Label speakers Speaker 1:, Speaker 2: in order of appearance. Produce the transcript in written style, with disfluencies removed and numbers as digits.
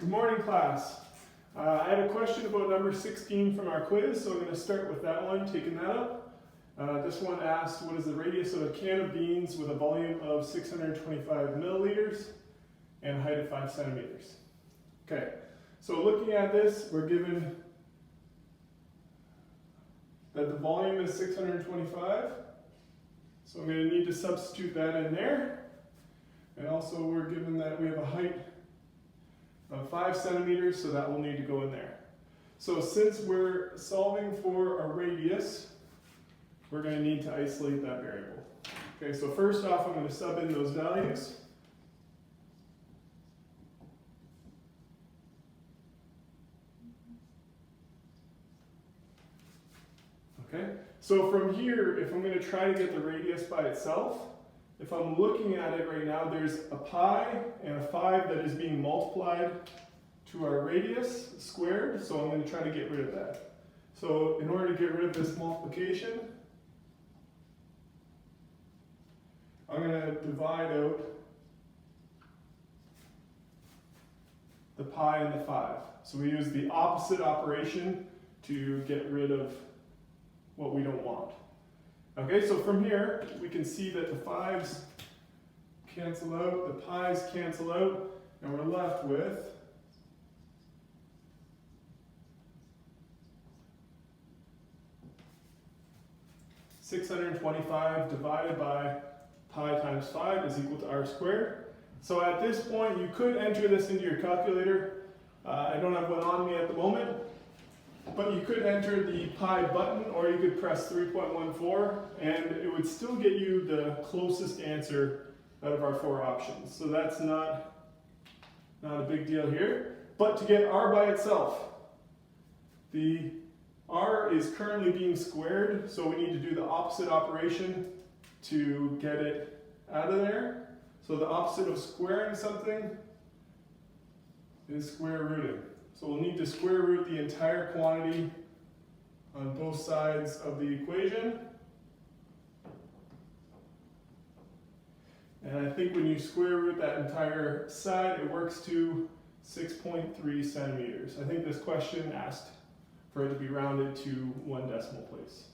Speaker 1: Good morning, class. I have a question about number 16 from our quiz, so I'm going to start with that one, taking that up. This one asked, what is the radius of a can of beans with a volume of 625 milliliters and a height of 5 centimeters? Okay, so looking at this, we're given that the volume is 625, so I'm going to need to substitute that in there. And also we're given that we have a height of 5 centimeters, so that will need to go in there. So since we're solving for a radius, we're going to need to isolate that variable. Okay, so first off, I'm going to sub in those values. Okay, so from here, if I'm going to try to get the radius by itself, if I'm looking at it right now, there's a pi and a 5 that is being multiplied to our radius squared, so I'm going to try to get rid of that. So in order to get rid of this multiplication, I'm going to divide out the pi and the 5. So we use the opposite operation to get rid of what we don't want. Okay, so from here, we can see that the 5's cancel out, the pi's cancel out, and we're left with (625) divided by pi times 5 is equal to r squared. So at this point, you could enter this into your calculator. I don't have one on me at the moment. But you could enter the pi button, or you could press 3.14, and it would still get you the closest answer out of our 4 options. So that's not a big deal here. But to get r by itself, the r is currently being squared, so we need to do the opposite operation to get it out of there. So the opposite of squaring something is square rooting. So we'll need to square root the entire quantity on both sides of the equation. And I think when you square root that entire side, it works to 6.3 centimeters. I think this question asked for it to be rounded to 1 decimal place.